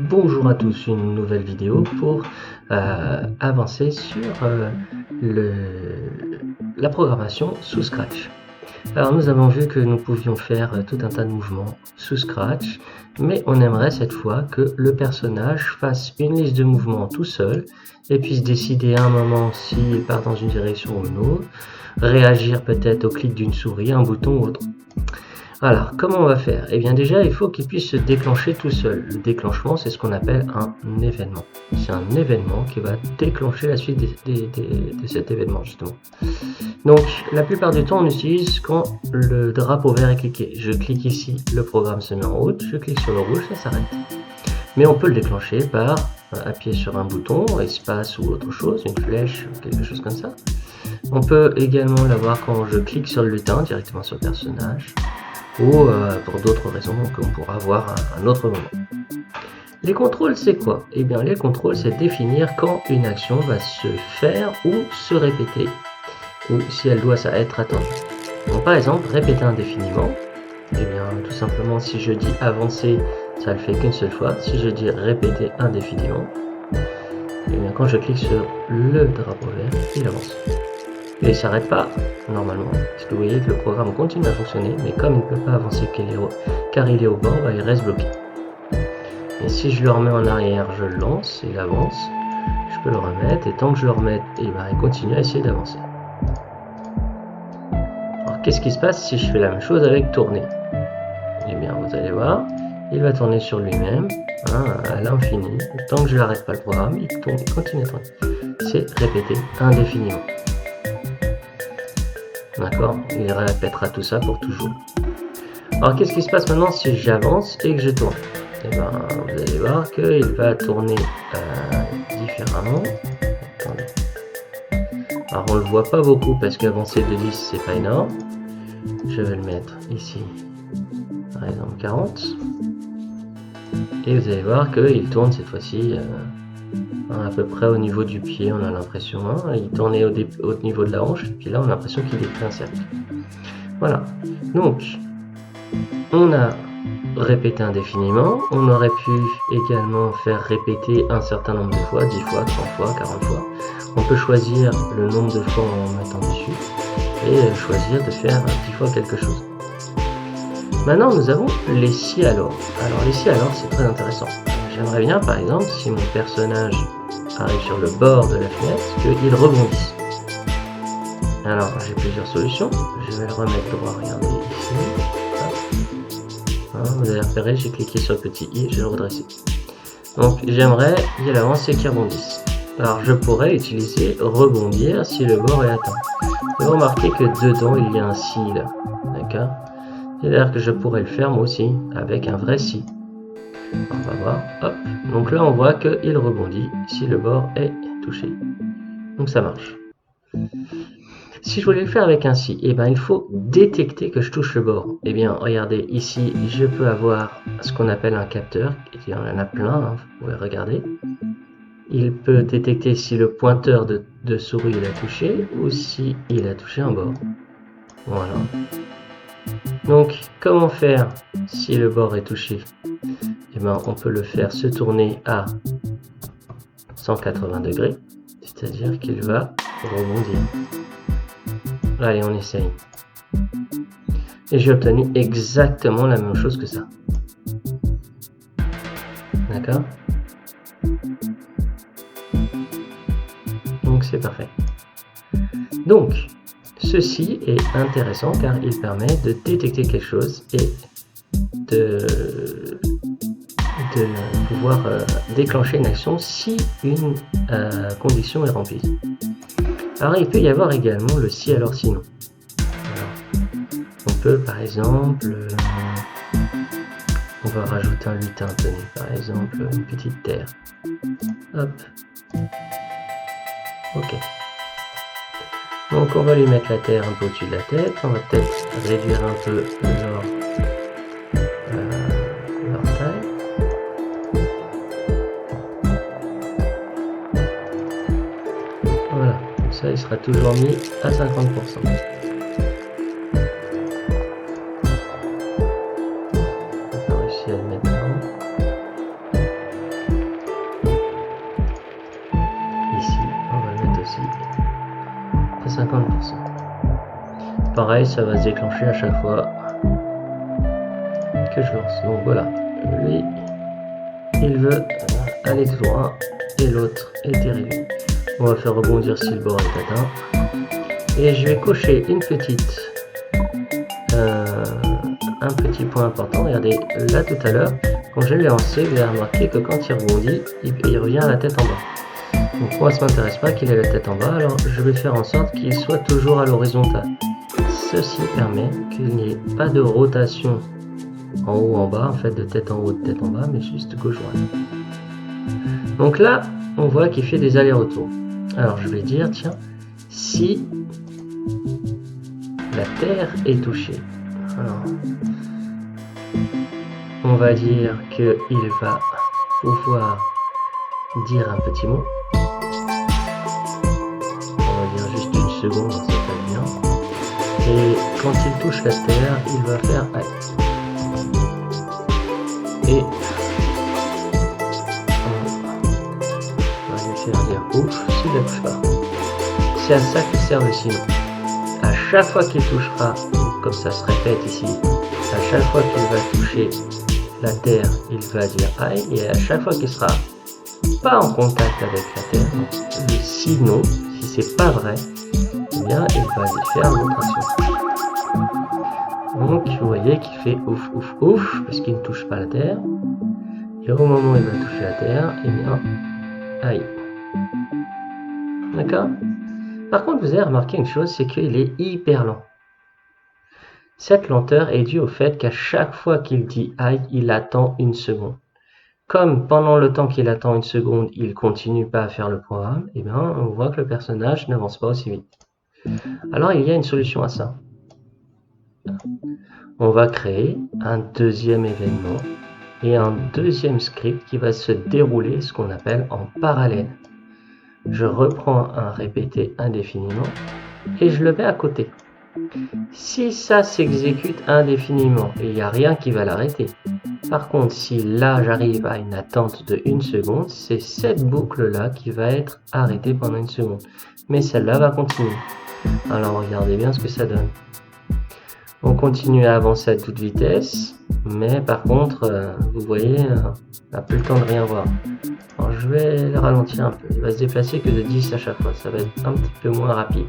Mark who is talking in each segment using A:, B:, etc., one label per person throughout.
A: Bonjour à tous, une nouvelle vidéo pour avancer sur la programmation sous Scratch. Alors nous avons vu que nous pouvions faire tout un tas de mouvements sous Scratch, mais on aimerait cette fois que le personnage fasse une liste de mouvements tout seul et puisse décider à un moment s'il part dans une direction ou une autre, réagir peut-être au clic d'une souris, un bouton ou autre. Alors, comment on va faire? Eh bien déjà, il faut qu'il puisse se déclencher tout seul. Le déclenchement, c'est ce qu'on appelle un événement. C'est un événement qui va déclencher la suite de cet événement, justement. Donc, la plupart du temps, on utilise quand le drapeau vert est cliqué. Je clique ici, le programme se met en route, je clique sur le rouge, ça s'arrête. Mais on peut le déclencher par appuyer sur un bouton, espace ou autre chose, une flèche, quelque chose comme ça. On peut également l'avoir quand je clique sur le lutin, directement sur le personnage. Ou pour d'autres raisons qu'on pourra voir à un autre moment. Les contrôles, c'est quoi? Eh bien, les contrôles, c'est définir quand une action va se faire ou se répéter, ou si elle doit être attendue. Donc, par exemple, répéter indéfiniment, eh bien, tout simplement, si je dis avancer, ça le fait qu'une seule fois. Si je dis répéter indéfiniment, eh bien, quand je clique sur le drapeau vert, il avance. Et il ne s'arrête pas, normalement, parce que vous voyez que le programme continue à fonctionner, mais comme il ne peut pas avancer car il est au bord, il reste bloqué. Et si je le remets en arrière, je le lance, il avance, je peux le remettre, et tant que je le remets, il continue à essayer d'avancer. Alors qu'est-ce qui se passe si je fais la même chose avec tourner? Eh bien, vous allez voir, il va tourner sur lui-même, à l'infini, tant que je n'arrête pas le programme, il continue à tourner. C'est répéter indéfiniment. D'accord, il répétera tout ça pour toujours. Alors qu'est-ce qui se passe maintenant si j'avance et que je tourne? Eh bien, vous allez voir qu'il va tourner différemment. Attendez. Alors on le voit pas beaucoup parce qu'avancer de 10 c'est pas énorme. Je vais le mettre ici, par exemple 40. Et vous allez voir qu'il tourne cette fois-ci à peu près au niveau du pied, on a l'impression. Il tournait au niveau de la hanche, puis là on a l'impression qu'il est fait un cercle. Voilà. Donc, on a répété indéfiniment. On aurait pu également faire répéter un certain nombre de fois, 10 fois, 30 fois, 40 fois. On peut choisir le nombre de fois en mettant dessus et choisir de faire 10 fois quelque chose. Maintenant, nous avons les si alors. Alors, les si alors, c'est très intéressant. J'aimerais bien, par exemple, si mon personnage arrive sur le bord de la fenêtre, qu'il rebondisse. Alors, j'ai plusieurs solutions. Je vais le remettre droit, regardez ici. Vous avez repéré, j'ai cliqué sur le petit i, je vais le redresser. Donc, j'aimerais qu'il avance et qu'il rebondisse. Alors, je pourrais utiliser rebondir si le bord est atteint. Vous remarquez que dedans, il y a un si là. D'accord? C'est-à-dire que je pourrais le faire moi aussi, avec un vrai si. On va voir, hop, donc là on voit qu'il rebondit si le bord est touché. Donc ça marche. Si je voulais le faire avec un si, eh ben, il faut détecter que je touche le bord. Eh bien, regardez, ici, je peux avoir ce qu'on appelle un capteur. Il y en a plein, vous pouvez regarder. Il peut détecter si le pointeur de souris il a touché ou si il a touché un bord. Voilà. Donc, comment faire si le bord est touché? Eh bien, on peut le faire se tourner à 180 degrés, c'est-à-dire qu'il va rebondir. Allez, on essaye. Et j'ai obtenu exactement la même chose que ça. D'accord? Donc, c'est parfait. Donc, ceci est intéressant car il permet de détecter quelque chose et de pouvoir déclencher une action si une condition est remplie. Alors il peut y avoir également le si alors sinon. Alors, on peut par exemple, on va rajouter un lutin, tenez, par exemple une petite terre. Hop. Ok. Donc on va lui mettre la terre un peu au-dessus de la tête, on va peut-être réduire un peu leur taille. Voilà. Comme ça, il sera toujours mis à 50%. On va réussir à le mettre dedans. Ici, on va le mettre aussi à 50%. Pareil, ça va se déclencher à chaque fois que je lance. Donc voilà, lui, il veut aller tout droit et l'autre est dérivé. On va faire rebondir si le bord est atteint. Et je vais cocher un petit point important. Regardez, là tout à l'heure, quand je l'ai lancé, vous avez remarqué que quand il rebondit, il revient à la tête en bas. Donc moi, ça ne m'intéresse pas qu'il ait la tête en bas, alors je vais faire en sorte qu'il soit toujours à l'horizontale. Ceci permet qu'il n'y ait pas de rotation en haut en bas, en fait de tête en haut, de tête en bas, mais juste gauche-droite. Donc là, on voit qu'il fait des allers-retours. Alors je vais dire, tiens, si la terre est touchée, alors, on va dire qu'il va pouvoir dire un petit mot. On va dire juste une seconde, ça va bien. Et quand il touche la terre, il va faire aïe. Et on va lui faire dire ouf s'il ne touche pas. C'est à ça qu'il sert le signe. À chaque fois qu'il touchera, comme ça se répète ici, à chaque fois qu'il va toucher la terre, il va dire aïe, et à chaque fois qu'il sera pas en contact avec la terre, sinon, si c'est pas vrai, eh bien il va lui faire l'autre action. Donc vous voyez qu'il fait ouf ouf ouf parce qu'il ne touche pas la terre, et au moment où il va toucher la terre, eh bien aïe. D'accord? Par contre, vous avez remarqué une chose, c'est qu'il est hyper lent. Cette lenteur est due au fait qu'à chaque fois qu'il dit aïe, il attend une seconde. Comme pendant le temps qu'il attend une seconde, il ne continue pas à faire le programme, eh bien, on voit que le personnage n'avance pas aussi vite. Alors, il y a une solution à ça. On va créer un deuxième événement et un deuxième script qui va se dérouler ce qu'on appelle en parallèle. Je reprends un répété indéfiniment et je le mets à côté. Si ça s'exécute indéfiniment et il n'y a rien qui va l'arrêter. Par contre, si là j'arrive à une attente de 1 seconde, c'est cette boucle-là qui va être arrêtée pendant 1 seconde. Mais celle-là va continuer. Alors regardez bien ce que ça donne. On continue à avancer à toute vitesse, mais par contre, vous voyez, on n'a plus le temps de rien voir. Alors je vais le ralentir un peu. Il va se déplacer que de 10 à chaque fois. Ça va être un petit peu moins rapide.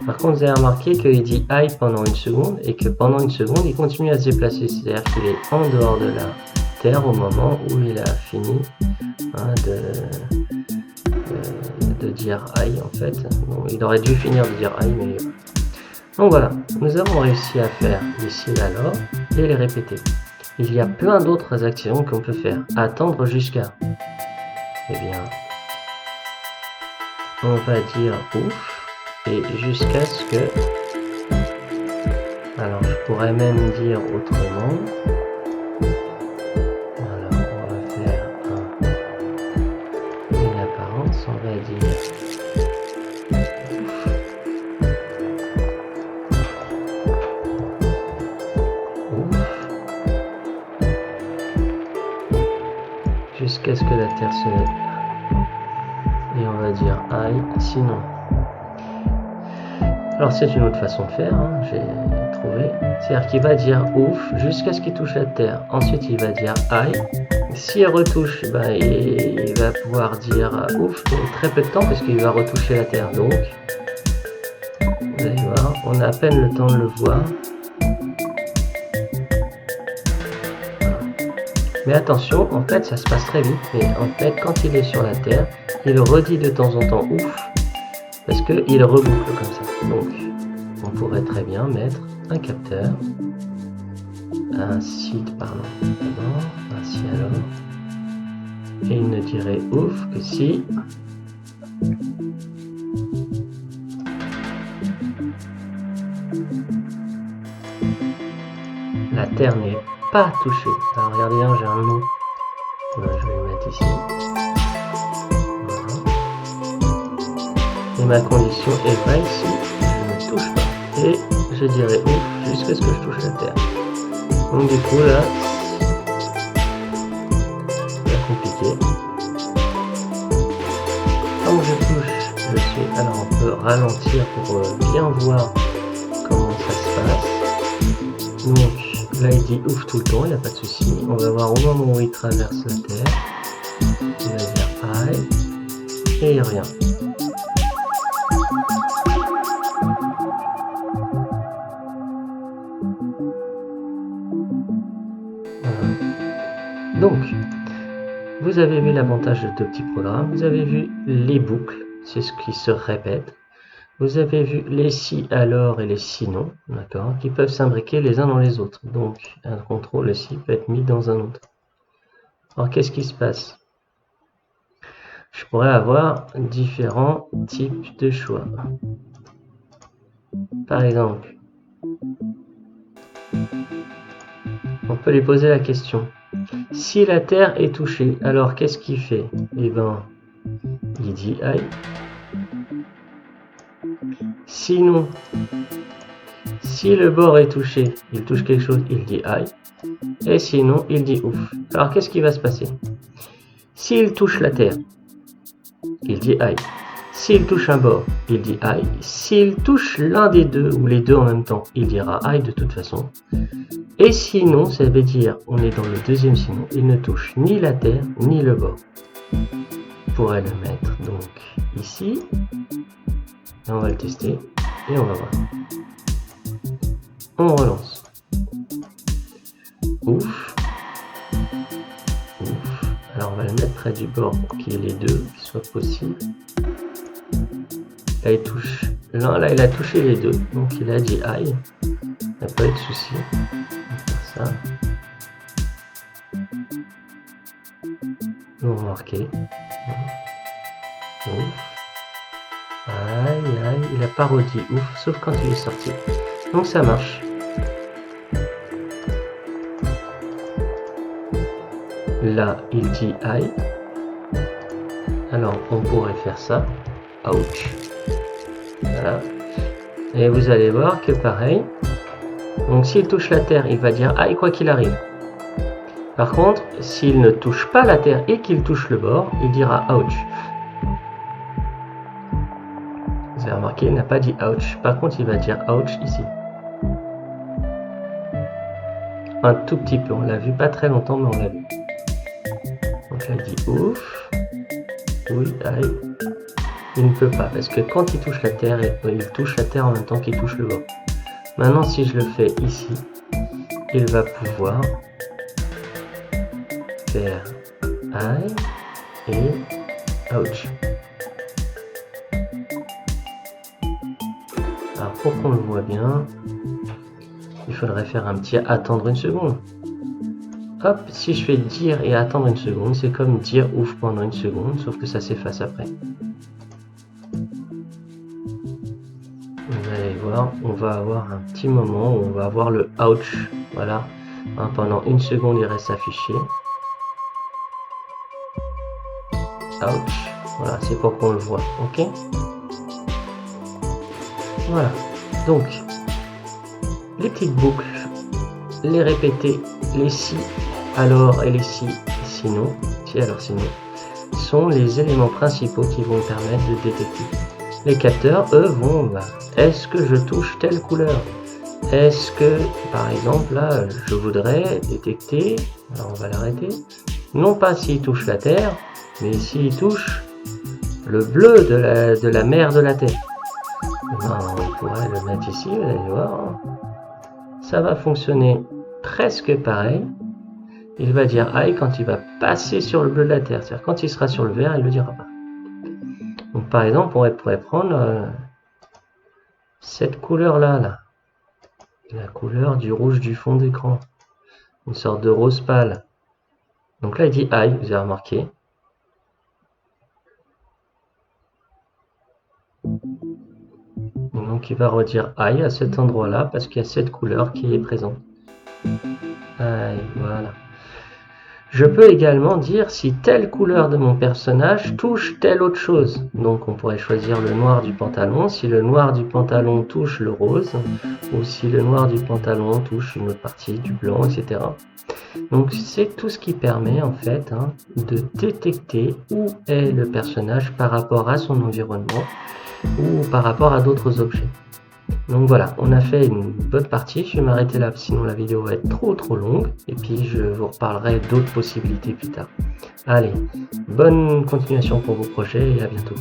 A: Par contre, vous avez remarqué qu'il dit aïe pendant 1 seconde et que pendant 1 seconde, il continue à se déplacer. C'est-à-dire qu'il est en dehors de la terre au moment où il a fini de dire aïe en fait. Bon, il aurait dû finir de dire aïe, mais... Donc voilà, nous avons réussi à faire ici alors et les répéter. Il y a plein d'autres actions qu'on peut faire. Attendre jusqu'à... Eh bien, on va dire ouf. Et jusqu'à ce que... Alors, je pourrais même dire autrement. Alors, on va faire une apparence. On va dire... Ouf. Jusqu'à ce que la terre se... Et on va dire aïe, sinon... Alors c'est une autre façon de faire, hein, j'ai trouvé. C'est-à-dire qu'il va dire ouf jusqu'à ce qu'il touche la terre. Ensuite il va dire aïe. S'il retouche, ben, il va pouvoir dire ouf mais très peu de temps parce qu'il va retoucher la terre. Donc, vous allez voir, on a à peine le temps de le voir. Mais attention, en fait ça se passe très vite. Mais en fait quand il est sur la terre, il redit de temps en temps ouf. Parce qu'il reboucle comme ça. Donc, on pourrait très bien mettre un capteur, un site, pardon, d'abord, ainsi alors, et il ne dirait ouf que si la terre n'est pas touchée. Alors regardez bien, j'ai un mot. Je vais le mettre ici. ma condition est vraie si je ne touche pas. Et je dirais ouf jusqu'à ce que je touche la terre. Donc du coup là, c'est compliqué. Quand je touche, je suis... Alors on peut ralentir pour bien voir comment ça se passe. Donc là il dit ouf tout le temps, il n'y a pas de souci. On va voir au moment où il traverse la terre. Il va dire aïe. Et il revient. Voilà. Donc, vous avez vu l'avantage de deux petits programmes. Vous avez vu les boucles, c'est ce qui se répète. Vous avez vu les si alors et les sinon, d'accord, qui peuvent s'imbriquer les uns dans les autres. Donc, un contrôle si peut être mis dans un autre. Alors, qu'est-ce qui se passe? Je pourrais avoir différents types de choix. Par exemple, on peut lui poser la question. Si la terre est touchée, alors qu'est-ce qu'il fait? Eh ben, il dit aïe. Sinon, si le bord est touché, il touche quelque chose, il dit aïe. Et sinon, il dit ouf. Alors, qu'est-ce qui va se passer? S'il touche la terre, il dit aïe. S'il touche un bord, il dit aïe. S'il touche l'un des deux ou les deux en même temps, il dira aïe de toute façon. Et sinon, ça veut dire, on est dans le deuxième sinon, il ne touche ni la terre ni le bord. On pourrait le mettre donc ici. Et on va le tester et on va voir. On relance. Ouf. Ouf. Alors on va le mettre près du bord pour qu'il y ait les deux qui soient possibles. Là il touche. Là il a touché les deux, donc il a dit aïe. Il n'y a pas eu de souci. On va faire ça. On va marquer. Ouf. Aïe, aïe, il a pas redit ouf, sauf quand il est sorti. Donc ça marche. Là, il dit aïe. Alors, on pourrait faire ça. Ouch. Voilà. Et vous allez voir que pareil. Donc s'il touche la terre, il va dire aïe quoi qu'il arrive. Par contre, s'il ne touche pas la terre et qu'il touche le bord, il dira ouch. Vous avez remarqué, il n'a pas dit ouch. Par contre, il va dire ouch ici. Un tout petit peu. On l'a vu pas très longtemps, mais on l'a vu. Donc là, il dit ouf. Oui, aïe. Il ne peut pas, parce que quand il touche la terre, il touche la terre en même temps qu'il touche le bord. Maintenant, si je le fais ici, il va pouvoir faire aïe et ouch. Alors pour qu'on le voit bien, il faudrait faire un petit attendre une seconde. Hop, si je fais dire et attendre une seconde, c'est comme dire ouf pendant une seconde, sauf que ça s'efface après. Vous allez voir, on va avoir un petit moment où on va avoir le ouch. Voilà, hein, pendant une seconde il reste affiché. Ouch, voilà, c'est pour qu'on le voit, ok? Voilà, donc les petites boucles, les répéter, les si, alors et les si, sinon, si, alors, sinon, sont les éléments principaux qui vont permettre de détecter. Les capteurs, eux, vont, est-ce que je touche telle couleur? Est-ce que, par exemple, là, je voudrais détecter, alors on va l'arrêter, non pas s'il touche la terre, mais s'il touche le bleu de la mer de la terre. Ben, on pourrait le mettre ici, vous allez voir. Ça va fonctionner presque pareil. Il va dire aïe quand il va passer sur le bleu de la terre. C'est-à-dire quand il sera sur le vert, il ne le dira pas. Donc par exemple, on pourrait prendre cette couleur-là. Là. La couleur du rouge du fond d'écran. Une sorte de rose pâle. Donc là, il dit aïe, vous avez remarqué. Donc il va redire aïe à cet endroit-là parce qu'il y a cette couleur qui est présente. Aïe, voilà. Je peux également dire si telle couleur de mon personnage touche telle autre chose. Donc on pourrait choisir le noir du pantalon, si le noir du pantalon touche le rose, ou si le noir du pantalon touche une autre partie du blanc, etc. Donc c'est tout ce qui permet en fait de détecter où est le personnage par rapport à son environnement ou par rapport à d'autres objets. Donc voilà, on a fait une bonne partie, je vais m'arrêter là sinon la vidéo va être trop longue et puis je vous reparlerai d'autres possibilités plus tard. Allez, bonne continuation pour vos projets et à bientôt.